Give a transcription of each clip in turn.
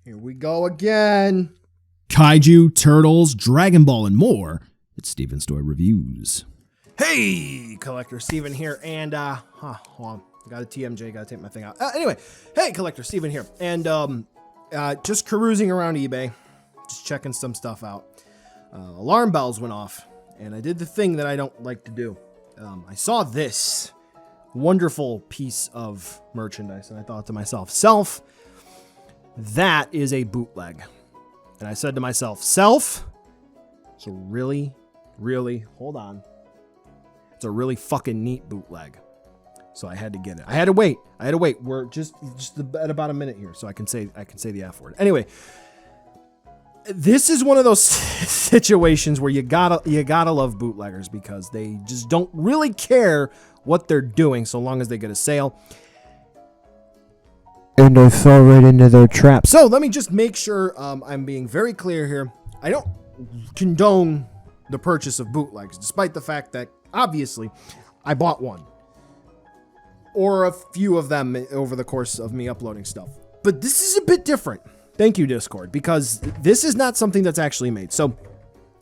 Here we go again. Kaiju, turtles, Dragon Ball, and more. It's Steven's Toy Reviews. Hey, Collector Steven here, and hold on. Got a TMJ, gotta take my thing out. Anyway, hey, Collector Steven here, and just carousing around eBay, just checking some stuff out. Alarm bells went off, and I did the thing that I don't like to do. I saw this wonderful piece of merchandise, and I thought to myself, that is a bootleg. And I said to myself, it's a really, hold on. It's a really fucking neat bootleg. So I had to get it. I had to wait. We're just at about a minute here, so I can say the F word. Anyway, this is one of those situations where you gotta love bootleggers because they just don't really care what they're doing so long as they get a sale. And they fall right into their trap. So let me just make sure I'm being very clear here. I don't condone the purchase of bootlegs, despite the fact that obviously I bought one or a few of them over the course of me uploading stuff. But this is a bit different. Thank you, Discord, because this is not something that's actually made. So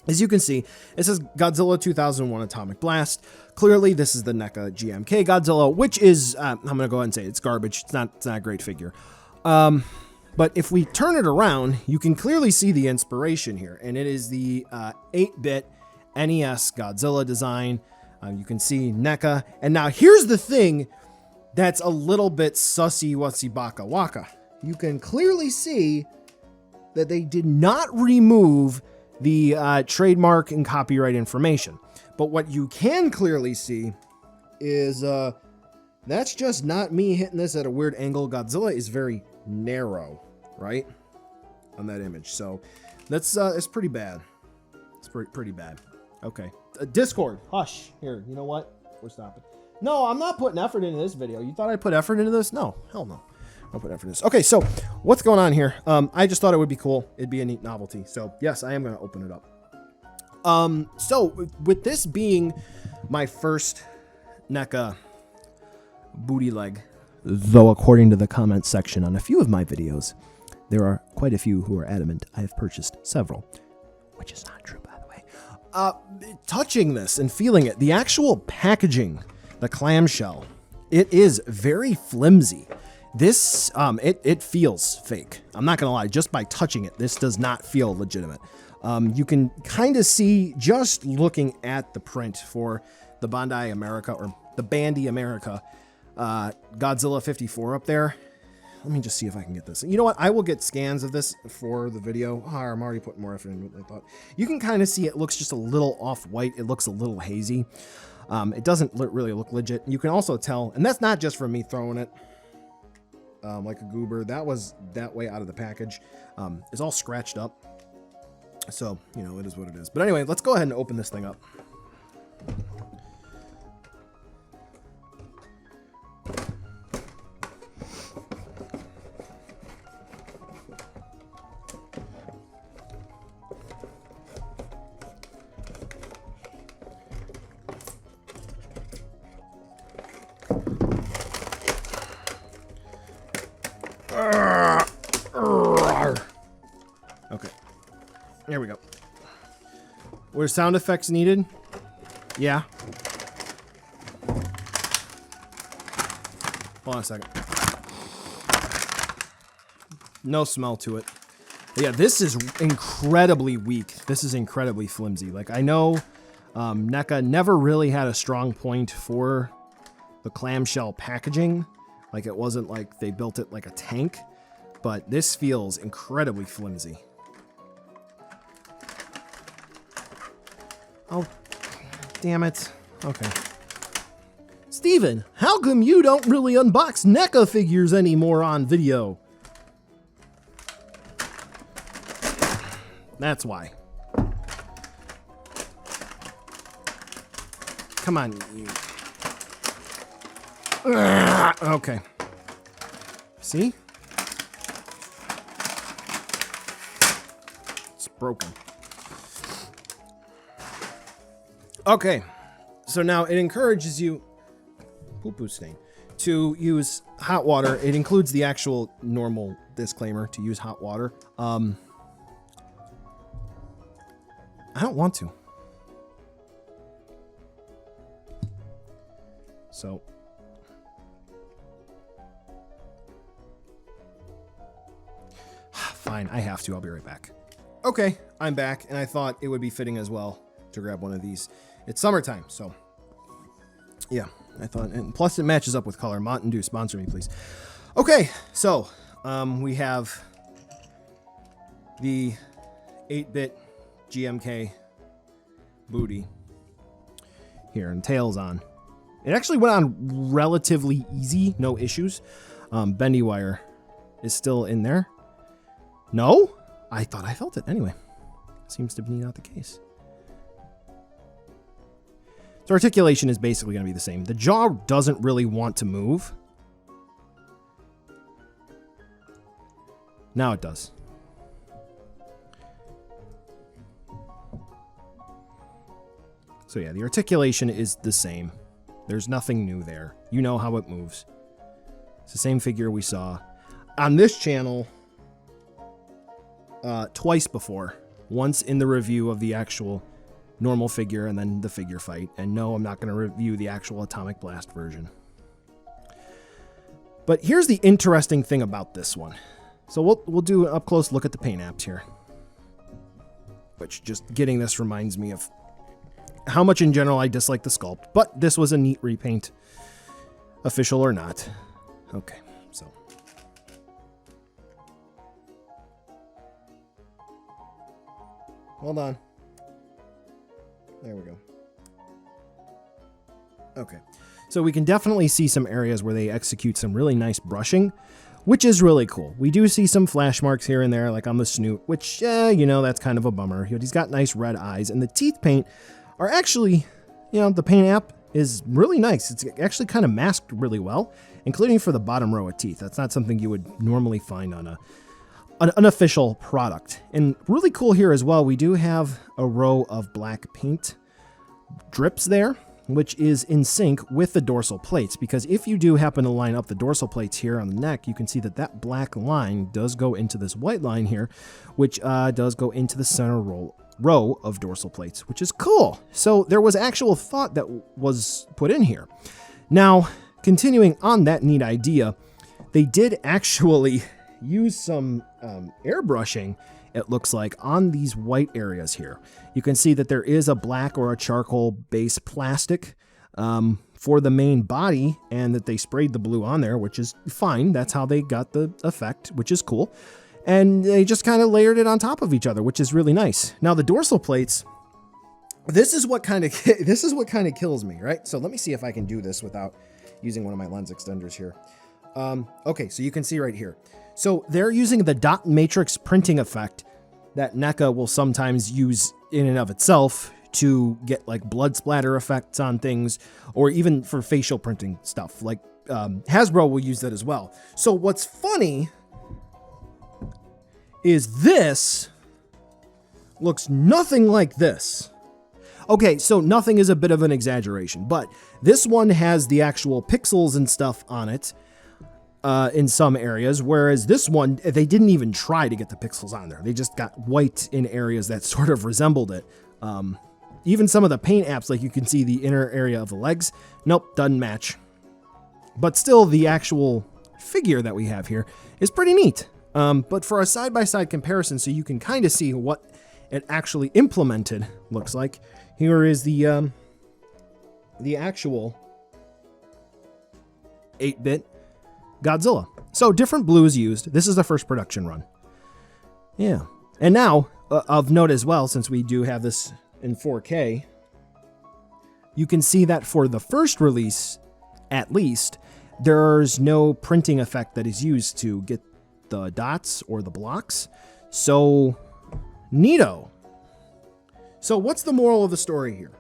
as you can see, it says Godzilla 2001 Atomic Blast. Clearly, this is the Neca GMK Godzilla, which is, I'm going to go ahead and say it's garbage. It's not a great figure. But if we turn it around, you can clearly see the inspiration here. And it is the 8-bit NES Godzilla design. You can see Neca. And now here's the thing that's a little bit sussy wussy baka waka. You can clearly see that they did not remove the trademark and copyright information. But what you can clearly see is that's just not me hitting this at a weird angle. Godzilla is very narrow, right, on that image. So that's it's pretty bad. It's pretty bad. Okay, Discord, hush. Here, you know what? We're stopping. No, I'm not putting effort into this video. You thought I'd put effort into this? No, hell no. I'll put effort into this. Okay, so what's going on here? I just thought it would be cool. It'd be a neat novelty. So yes, I am going to open it up. So with this being my first NECA booty leg, though according to the comments section on a few of my videos, there are quite a few who are adamant I have purchased several, which is not true, by the way. Touching this and feeling it, the actual packaging, the clamshell, it is very flimsy. This, it feels fake. I'm not gonna lie, just by touching it, this does not feel legitimate. You can kind of see, just looking at the print for the Bandai America, or the Bandy America, Godzilla 54 up there. Let me just see if I can get this. You know what? I will get scans of this for the video. Oh, I'm already putting more effort into it than I thought. You can kind of see it looks just a little off-white. It looks a little hazy. It doesn't really look legit. You can also tell, and that's not just from me throwing it like a goober. That was that way out of the package. It's all scratched up. So, you know, it is what it is. But anyway, let's go ahead and open this thing up. Okay, here we go. Were sound effects needed? Yeah. Hold on a second. No smell to it. But yeah, this is incredibly weak. This is incredibly flimsy. Like, I know NECA never really had a strong point for the clamshell packaging. Like, it wasn't like they built it like a tank. But this feels incredibly flimsy. Oh, damn it. Okay. Steven, how come you don't really unbox NECA figures anymore on video? That's why. Come on. Okay. See? It's broken. Okay. So now it encourages you, poo-poo stain, to use hot water. It includes the actual normal disclaimer to use hot water. I don't want to. So fine, I have to. I'll be right back. Okay, I'm back, and I thought it would be fitting as well to grab one of these. It's summertime, so yeah, I thought, and plus it matches up with color. Mountain Dew, sponsor me, please. Okay, so we have the 8-bit GMK booty here, and tails on. It actually went on relatively easy, no issues. Bendy wire is still in there. No? I thought I felt it. Anyway, seems to be not the case. So articulation is basically going to be the same. The jaw doesn't really want to move. Now it does. So yeah, the articulation is the same. There's nothing new there. You know how it moves. It's the same figure we saw on this channel twice before. Once in the review of the actual normal figure and then the figure fight. And no, I'm not going to review the actual Atomic Blast version. But here's the interesting thing about this one. So we'll do an up-close look at the paint apps here. Which, just getting this reminds me of how much in general I dislike the sculpt. But this was a neat repaint, official or not. Okay, so. Hold on. There we go. Okay, so we can definitely see some areas where they execute some really nice brushing, which is really cool. We do see some flash marks here and there, like on the snoot, which, you know, that's kind of a bummer. He's got nice red eyes, and the teeth paint are actually, you know, the paint app is really nice. It's actually kind of masked really well, including for the bottom row of teeth. That's not something you would normally find on an unofficial product. And really cool here as well, we do have a row of black paint drips there, which is in sync with the dorsal plates, because if you do happen to line up the dorsal plates here on the neck, you can see that that black line does go into this white line here, which does go into the center row of dorsal plates, which is cool. So there was actual thought that was put in here. Now, continuing on that neat idea, they did actually use some airbrushing, it looks like, on these white areas here. You can see that there is a black or a charcoal base plastic for the main body, and that they sprayed the blue on there, which is fine. That's how they got the effect, which is cool. And they just kind of layered it on top of each other, which is really nice. Now the dorsal plates, this is what kind of kills me, right? So let me see if I can do this without using one of my lens extenders here. Okay, so you can see right here. So they're using the dot matrix printing effect that Neca will sometimes use in and of itself to get like blood splatter effects on things, or even for facial printing stuff. Like Hasbro will use that as well. So what's funny is this looks nothing like this. Okay, so nothing is a bit of an exaggeration, but this one has the actual pixels and stuff on it in some areas, whereas this one, they didn't even try to get the pixels on there. They just got white in areas that sort of resembled it. Even some of the paint apps, like you can see the inner area of the legs, nope, doesn't match. But still, the actual figure that we have here is pretty neat. But for a side-by-side comparison, so you can kind of see what it actually implemented looks like, here is the actual 8-bit Godzilla. So different blues used. This is the first production run. Yeah. And now, of note as well, since we do have this in 4K, you can see that for the first release, at least, there's no printing effect that is used to get the dots or the blocks. So, neato. So what's the moral of the story here?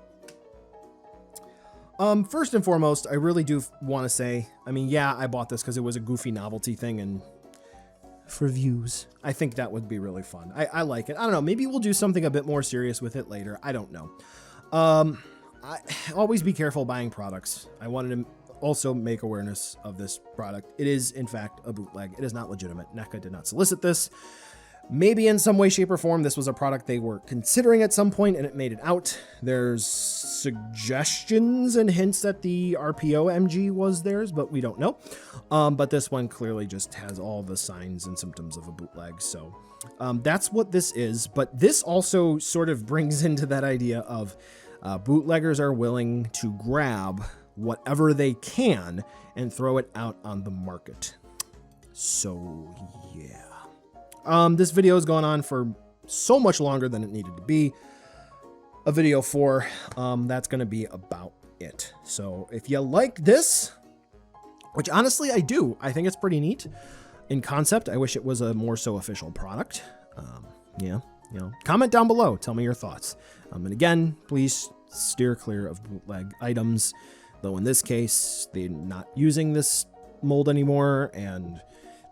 First and foremost, I really do want to say, I mean, yeah, I bought this because it was a goofy novelty thing and for views. I think that would be really fun. I like it. I don't know. Maybe we'll do something a bit more serious with it later. I don't know. Always be careful buying products. I wanted to also make awareness of this product. It is, in fact, a bootleg. It is not legitimate. Neca did not solicit this. Maybe in some way, shape, or form, this was a product they were considering at some point and it made it out. There's suggestions and hints that the RPO MG was theirs, but we don't know. But this one clearly just has all the signs and symptoms of a bootleg. So that's what this is. But this also sort of brings into that idea of bootleggers are willing to grab whatever they can and throw it out on the market. So, yeah. This video has gone on for so much longer than it needed to be. A video 4, that's going to be about it. So if you like this, which honestly I do, I think it's pretty neat in concept. I wish it was a more so official product. Yeah, you know, comment down below. Tell me your thoughts. And again, please steer clear of bootleg items. Though in this case, they're not using this mold anymore and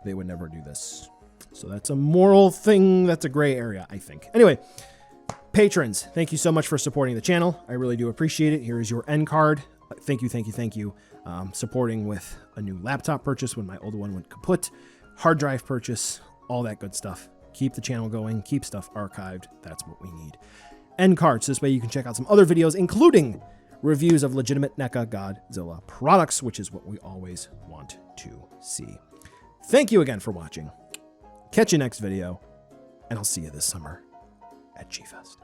they would never do this. So that's a moral thing. That's a gray area, I think. Anyway, patrons, thank you so much for supporting the channel. I really do appreciate it. Here is your end card. Thank you, thank you, thank you. Supporting with a new laptop purchase when my old one went kaput, hard drive purchase, all that good stuff. Keep the channel going, keep stuff archived. That's what we need. End cards. This way you can check out some other videos, including reviews of legitimate NECA Godzilla products, which is what we always want to see. Thank you again for watching. Catch you next video, and I'll see you this summer at G-Fest.